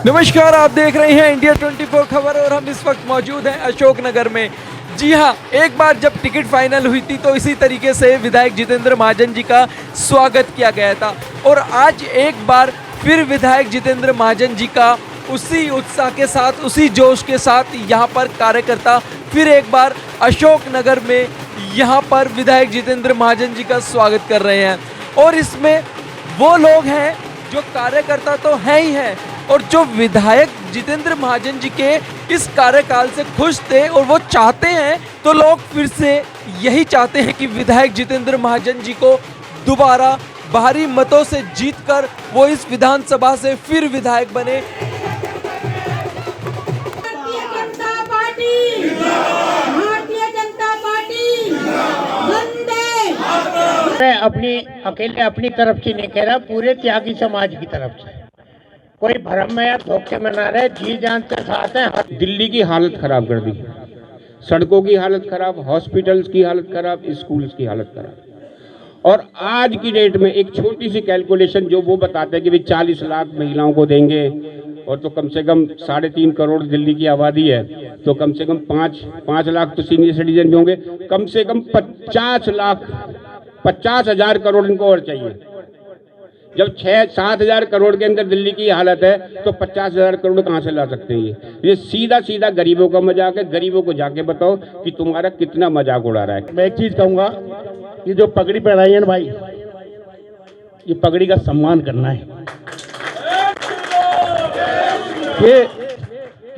नमस्कार, आप देख रहे हैं इंडिया 24 खबर और हम इस वक्त मौजूद हैं अशोकनगर में। जी हां, एक बार जब टिकट फाइनल हुई थी तो इसी तरीके से विधायक जितेंद्र महाजन जी का स्वागत किया गया था और आज एक बार फिर विधायक जितेंद्र महाजन जी का उसी उत्साह के साथ, उसी जोश के साथ यहाँ पर कार्यकर्ता फिर एक बार अशोकनगर में यहाँ पर विधायक जितेंद्र महाजन जी का स्वागत कर रहे हैं। और इसमें वो लोग हैं जो कार्यकर्ता तो हैं ही हैं और जो विधायक जितेंद्र महाजन जी के इस कार्यकाल से खुश थे और वो चाहते हैं, तो लोग फिर से यही चाहते हैं कि विधायक जितेंद्र महाजन जी को दोबारा भारी मतों से जीतकर वो इस विधानसभा से फिर विधायक बने। भारतीय जनता पार्टी मैं अपनी अकेले अपनी तरफ से नहीं कह रहा, पूरे त्यागी समाज की तरफ से। कोई भ्रम में या धोखे में ना रहे, जी जान से साथ हैं। दिल्ली की हालत खराब कर दी, सड़कों की हालत खराब, हॉस्पिटल्स की हालत खराब, स्कूल्स की हालत खराब। और आज की डेट में एक छोटी सी कैलकुलेशन जो वो बताते हैं कि भाई 40 लाख महिलाओं को देंगे और तो कम से कम 3.5 करोड़ दिल्ली की आबादी है, तो कम से कम 5 लाख तो सीनियर सिटीजन भी होंगे। कम से कम 50,000 करोड़ इनको और चाहिए। जब 6-7 हजार करोड़ के अंदर दिल्ली की हालत है तो 50,000 करोड़ कहाँ से ला सकते हैं? ये सीधा सीधा गरीबों का मजाक है। गरीबों को जाके बताओ कि तुम्हारा कितना मजाक उड़ा रहा है। मैं एक चीज कहूंगा, ये जो पगड़ी पहनाई है ना भाई, ये पगड़ी का सम्मान करना है।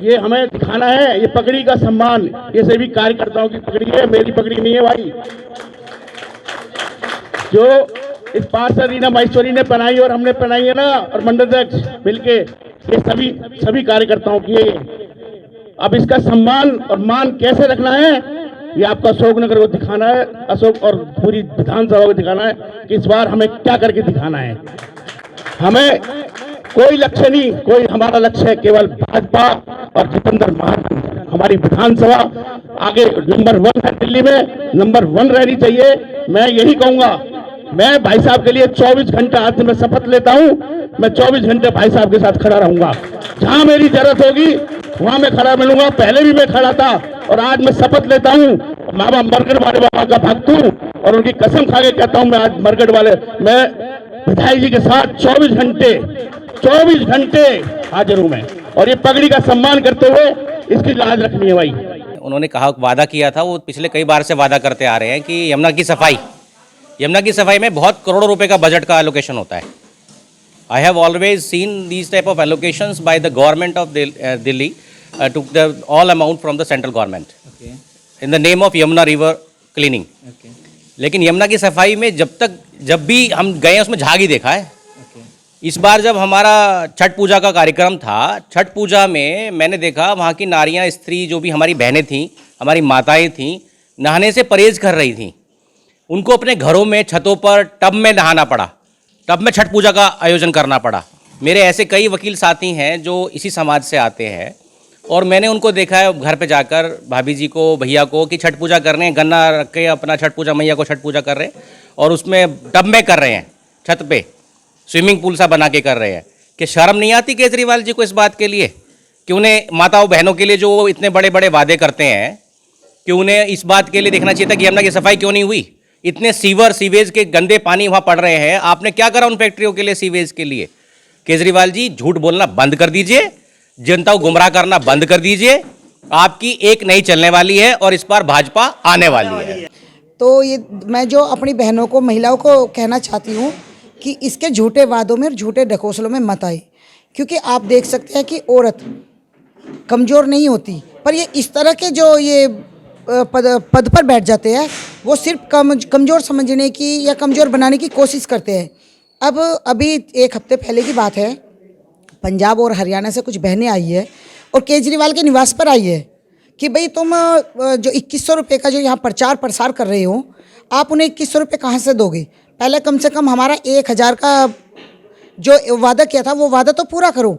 ये हमें दिखाना है, ये पगड़ी का सम्मान। ये सभी कार्यकर्ताओं की पगड़ी है, मेरी पगड़ी नहीं है भाई। जो इस पार्षद रीना महेश्वरी ने पहनाई और हमने पहनाई है ना, और मंडल अध्यक्ष मिलके, ये सभी कार्यकर्ताओं की है। अब इसका सम्मान और मान कैसे रखना है, ये आपका अशोकनगर को दिखाना है, अशोक और पूरी विधानसभा को दिखाना है कि इस बार हमें क्या करके दिखाना है। हमें कोई लक्ष्य नहीं, कोई हमारा लक्ष्य है केवल भाजपा और जितेंद्र महाजन। हमारी विधानसभा आगे नंबर 1 है, दिल्ली में नंबर 1 रहनी चाहिए। मैं यही कहूंगा, मैं भाई साहब के लिए 24 घंटा आज मैं शपथ लेता हूं, मैं 24 घंटे भाई साहब के साथ खड़ा रहूंगा। जहां मेरी जरूरत होगी वहां मैं खड़ा मिलूंगा। पहले भी मैं खड़ा था और आज मैं शपथ लेता हूं। बाबा मरगढ़ वाले बाबा का भक्त हूं और उनकी कसम खा के कहता हूं, मैं आज मरगढ़ वाले, मैं विधायक जी के साथ 24 घंटे हाजिर हूं मैं। और ये पगड़ी का सम्मान करते हुए इसकी लाज रखनी है भाई। उन्होंने कहा, वादा किया था, वो पिछले कई बार से वादा करते आ रहे हैं कि यमुना की सफाई में बहुत करोड़ों रुपए का बजट का एलोकेशन होता है। I have always seen these type of allocations by the government of Delhi to the all amount from the central government in the name of Yamuna river cleaning. लेकिन यमुना की सफाई में जब भी हम गए उसमें झाग ही देखा है। इस बार जब हमारा छठ पूजा का कार्यक्रम था, छठ पूजा में मैंने देखा वहाँ की नारियाँ, स्त्री, जो भी हमारी बहनें थीं, हमारी माताएं थीं, नहाने से परहेज कर रही थीं। उनको अपने घरों में, छतों पर, टब में नहाना पड़ा, टब में छठ पूजा का आयोजन करना पड़ा। मेरे ऐसे कई वकील साथी हैं जो इसी समाज से आते हैं और मैंने उनको देखा है घर पे जाकर भाभी जी को, भैया को, कि छठ पूजा कर रहे हैं, गन्ना रख के अपना छठ पूजा, मैया को छठ पूजा कर रहे हैं और उसमें टब में कर रहे हैं, छत पे स्विमिंग पूल सा बना के कर रहे हैं। कि शर्म नहीं आती केजरीवाल जी को इस बात के लिए कि उन्हें माताओं बहनों के लिए जो इतने बड़े बड़े वादे करते हैं, कि उन्हें इस बात के लिए देखना चाहिए था कि यमुना की सफाई क्यों नहीं हुई? इतने सीवेज के गंदे पानी वहाँ पड़ रहे हैं, आपने क्या करा उन फैक्ट्रियों के लिए, सीवेज के लिए? केजरीवाल जी, झूठ बोलना बंद कर दीजिए, जनता को गुमराह करना बंद कर दीजिए। आपकी एक नहीं चलने वाली है और इस बार भाजपा आने वाली है। तो ये मैं जो अपनी बहनों को, महिलाओं को कहना चाहती हूँ कि इसके झूठे वादों में और झूठे ढकोसलों में मत आए, क्योंकि आप देख सकते हैं कि औरत कमज़ोर नहीं होती, पर ये इस तरह के जो ये पद पर बैठ जाते हैं, वो सिर्फ कमज़ोर समझने की या कमज़ोर बनाने की कोशिश करते हैं। अब अभी 1 हफ्ते पहले की बात है, पंजाब और हरियाणा से कुछ बहनें आई है और केजरीवाल के निवास पर आई है कि भाई तुम जो 2100 रुपये का जो यहाँ प्रचार प्रसार कर रहे हो, आप उन्हें 2100 रुपये कहाँ से दोगे? पहले कम से कम हमारा 1000 का जो वादा किया था वो वादा तो पूरा करो।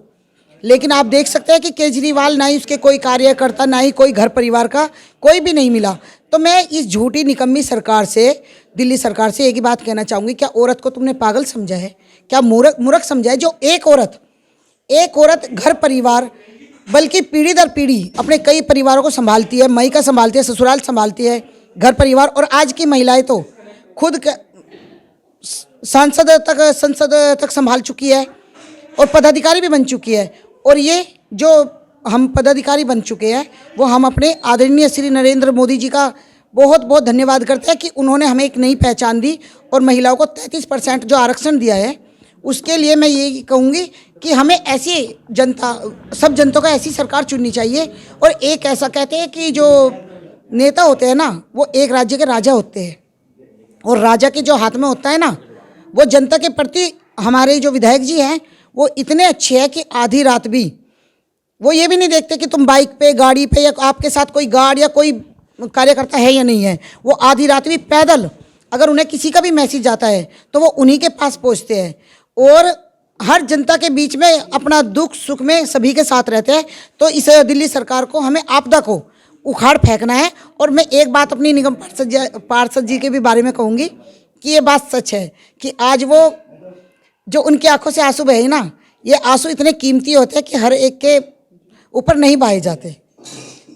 लेकिन आप देख सकते हैं कि केजरीवाल, ना ही उसके कोई कार्यकर्ता, ना ही कोई घर परिवार का कोई भी नहीं मिला। तो मैं इस झूठी निकम्मी सरकार से, दिल्ली सरकार से एक ही बात कहना चाहूँगी, क्या औरत को तुमने पागल समझा है? क्या मूर्ख समझा है? जो एक औरत एक औरत घर परिवार बल्कि पीढ़ी दर पीढ़ी अपने कई परिवारों को संभालती है, मायका संभालती है, ससुराल संभालती है, घर परिवार। और आज की महिलाएं तो खुद संसद तक संभाल चुकी है और पदाधिकारी भी बन चुकी है। और ये जो हम पदाधिकारी बन चुके हैं वो हम अपने आदरणीय श्री नरेंद्र मोदी जी का बहुत बहुत धन्यवाद करते हैं कि उन्होंने हमें एक नई पहचान दी और महिलाओं को 33% जो आरक्षण दिया है उसके लिए मैं ये कहूँगी कि हमें ऐसी सब जनता को ऐसी सरकार चुननी चाहिए। और एक ऐसा कहते हैं कि जो नेता होते हैं ना वो एक राज्य के राजा होते हैं और राजा के जो हाथ में होता है ना वो जनता के प्रति हमारे जो विधायक जी हैं वो इतने अच्छे हैं कि आधी रात भी वो ये भी नहीं देखते कि तुम बाइक पे, गाड़ी पे या आपके साथ कोई गार्ड या कोई कार्यकर्ता है या नहीं है। वो आधी रात भी पैदल अगर उन्हें किसी का भी मैसेज जाता है तो वो उन्हीं के पास पहुंचते हैं और हर जनता के बीच में अपना दुख सुख में सभी के साथ रहते हैं। तो इस दिल्ली सरकार को हमें आपदा को उखाड़ फेंकना है। और मैं एक बात अपनी निगम पार्षद जी के भी बारे में कहूँगी कि ये बात सच है कि आज वो जो उनकी आंखों से आंसू बहे ना, ये आंसू इतने कीमती होते हैं कि हर एक के ऊपर नहीं बहाए जाते।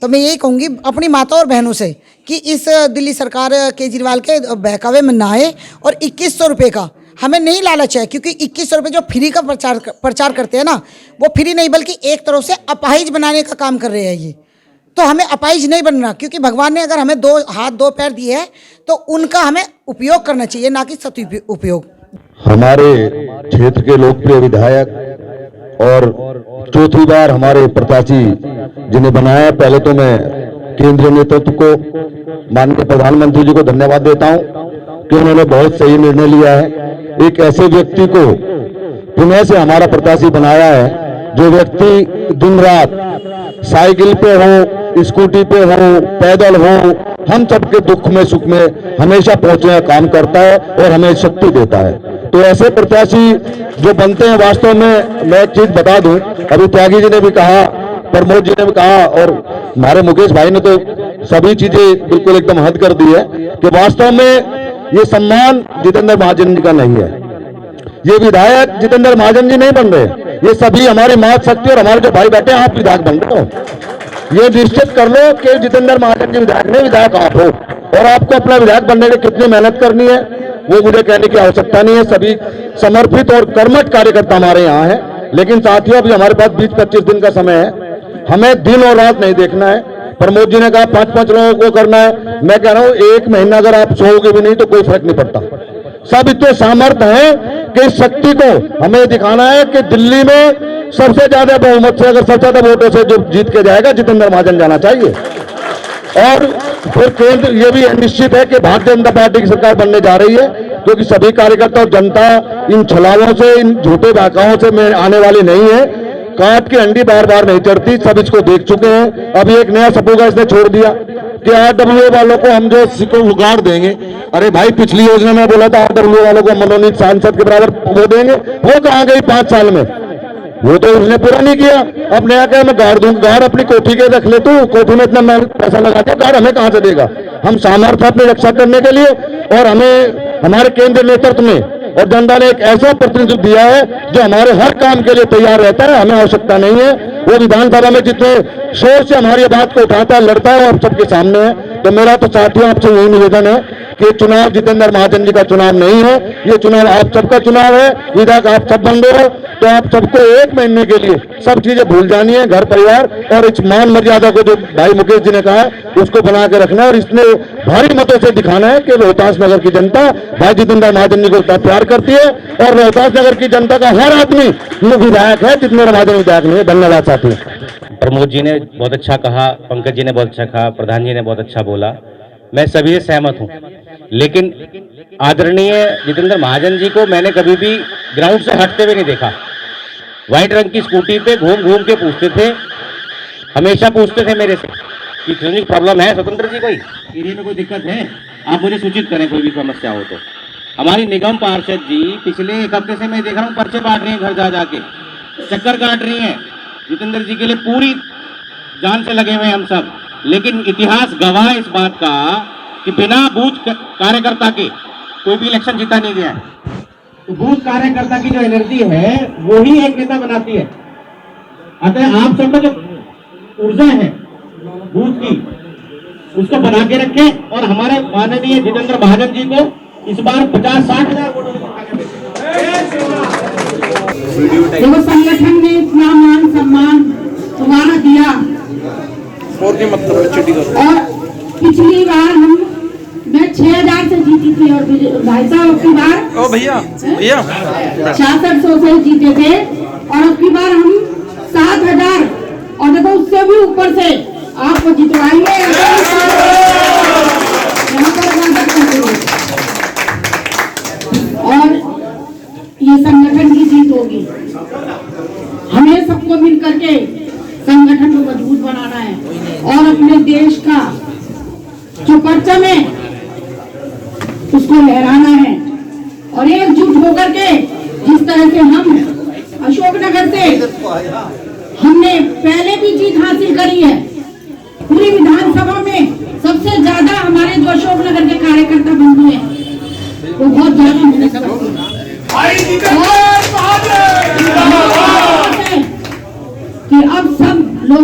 तो मैं यही कहूँगी अपनी माता और बहनों से कि इस दिल्ली सरकार केजरीवाल के बहकावे में ना आए। और 2100 रुपये का हमें नहीं लालच है, क्योंकि 2100 रुपये जो फ्री का प्रचार करते हैं ना वो फ्री नहीं बल्कि एक तरह से अपाहिज बनाने का काम कर रहे हैं ये। तो हमें अपाहिज नहीं बनना, क्योंकि भगवान ने अगर हमें 2 हाथ 2 पैर दिए हैं तो उनका हमें उपयोग करना चाहिए, ना कि सदुपयोग। हमारे क्षेत्र के लोकप्रिय विधायक और चौथी बार हमारे प्रत्याशी जिन्हें बनाया, पहले तो मैं केंद्रीय नेतृत्व को माननीय प्रधानमंत्री जी को धन्यवाद देता हूं कि उन्होंने बहुत सही निर्णय लिया है। एक ऐसे व्यक्ति को पुणे से हमारा प्रत्याशी बनाया है जो व्यक्ति दिन रात साइकिल पे हो, स्कूटी पे हो, पैदल हो, हम सबके दुख में सुख में हमेशा पहुंचने का काम करता है और हमें शक्ति देता है। तो ऐसे प्रत्याशी जो बनते हैं, वास्तव में मैं एक चीज बता दूं, अभी त्यागी जी ने भी कहा, प्रमोद जी ने भी कहा और हमारे मुकेश भाई ने तो सभी चीजें बिल्कुल एकदम हद कर दी है कि वास्तव में ये सम्मान जितेंद्र महाजन जी का नहीं है। ये विधायक जितेंद्र महाजन जी नहीं बन रहे, ये सभी हमारी मात शक्ति और हमारे जो भाई बैठे हैं आप विधायक बन रहे हो। ये निश्चित कर लो कि जितेंद्र महाजन जी विधायक नहीं, विधायक आप हो। और आपको अपना विधायक बनने के कितनी मेहनत करनी है वो मुझे कहने की आवश्यकता नहीं है। सभी समर्पित और कर्मठ कार्यकर्ता हमारे यहाँ हैं। लेकिन साथियों अभी हमारे पास 20-25 दिन का समय है, हमें दिन और रात नहीं देखना है। प्रमोद जी ने कहा 5-5 लोगों को करना है, मैं कह रहा हूं 1 महीना अगर आप सोओगे भी नहीं तो कोई फर्क नहीं पड़ता। सब इतने सामर्थ्य हैं कि इस शक्ति को हमें दिखाना है कि दिल्ली में सबसे ज्यादा बहुमत से, अगर सबसे ज्यादा वोटों से जो जीत के जाएगा जितेंद्र महाजन जाना चाहिए। और फिर केंद्र ये भी निश्चित है कि भारतीय जनता पार्टी की सरकार बनने जा रही है, क्योंकि सभी कार्यकर्ता और जनता इन छलावों से, इन झूठे बहकावों से में आने वाली नहीं है। काट की अंडी बार बार नहीं चढ़ती, सब इसको देख चुके हैं। अभी एक नया सपोगा इसने छोड़ दिया कि RWA वालों को हम जो सिक्को उगाड़ देंगे। अरे भाई पिछली योजना में बोला था RWA वालों को मनोनीत सांसद के बराबर वो देंगे, वो कहाँ गई 5 साल में? वो तो उसने पूरा नहीं किया। अब नया क्या, मैं गाड़ दूंगा, गाड़ अपनी कोठी के रख ले, तू कोठी में इतना पैसा लगा के गाड़ हमें कहां से देगा? हम सामर्थ्य अपनी रक्षा करने के लिए, और हमें हमारे केंद्रीय नेतृत्व में और जनता ने एक ऐसा प्रतिनिधित्व दिया है जो हमारे हर काम के लिए तैयार रहता है। हमें आवश्यकता नहीं है, वो विधानसभा में जितने शोर से हमारी बात को उठाता है, लड़ता है, वो आप सबके सामने है। तो मेरा तो साथियों आपसे यही निवेदन है कि चुनाव जितेंद्र महाजन जी का चुनाव नहीं है, ये चुनाव आप सबका चुनाव है। विधायक आप सब बन रहे हो, तो आप सबको 1 महीने के लिए सब चीजें भूल जानी है, घर परिवार और इस मान मर्यादा को जो भाई मुकेश जी ने कहा है उसको बना के रखना है। और इसने भारी मतों से दिखाना है कि रोहतास नगर की जनता भाई जितेंद्र महाजन जी को इतना प्यार करती है और रोहतास नगर की जनता का हर आदमी ये विधायक है, जितेंद्र महाजन विधायक नहीं है। धन्यवाद साथी। प्रमोद जी ने बहुत अच्छा कहा, पंकज जी ने बहुत अच्छा कहा, प्रधान जी ने बहुत अच्छा बोला, मैं सभी से सहमत हूं। लेकिन आदरणीय जितेंद्र महाजन जी को मैंने कभी भी ग्राउंड से हटते हुए नहीं देखा। व्हाइट रंग की स्कूटी पे घूम घूम के पूछते थे, हमेशा पूछते थे मेरे से कि क्लिनिक प्रॉब्लम है स्वतंत्र जी, कोई एरिया में कोई दिक्कत है, आप मुझे सूचित करें कोई भी समस्या हो तो। हमारी निगम पार्षद जी पिछले 1 हफ्ते से मैं देख रहा हूँ पर्चे बांट रही हैं, घर जा जाके चक्कर काट रही हैं जितेंद्र जी के लिए, पूरी जान से लगे हुए हम सब। लेकिन इतिहास गवाह इस बात का कि बिना बूथ कार्यकर्ता के कोई भी इलेक्शन जीता नहीं गया है। तो बूथ कार्यकर्ता की जो एनर्जी है वो ही एक नेता बनाती है। अतः आप सब जो ऊर्जा है बूथ की उसको बना के रखें और हमारे माननीय जितेंद्र महाजन जी को इस बार 50-60 हजार वोटों से देखो संगठन ने इतना मान सम्मान तुम्हारा दिया और पिछली बार मैं 6000 से जीती थी और भाई साहब की बार ओ भैया 6600 से जीते थे और अब की बार हम 7000 और देखो उससे भी ऊपर से आपको जितवाएंगे। और ये संगठन की जीत होगी। हमें सबको मिल करके संगठन को मजबूत बनाना है और अपने देश का जो परचम है उसको लहराना है और एकजुट होकर के जिस तरह से हम अशोकनगर से हमने पहले भी जीत हासिल करी है, पूरी विधानसभा में सबसे ज्यादा हमारे जो अशोकनगर के कार्यकर्ता बंधु हैं वो बहुत ज्यादा मेहनत करते हैं कि अब सब लोग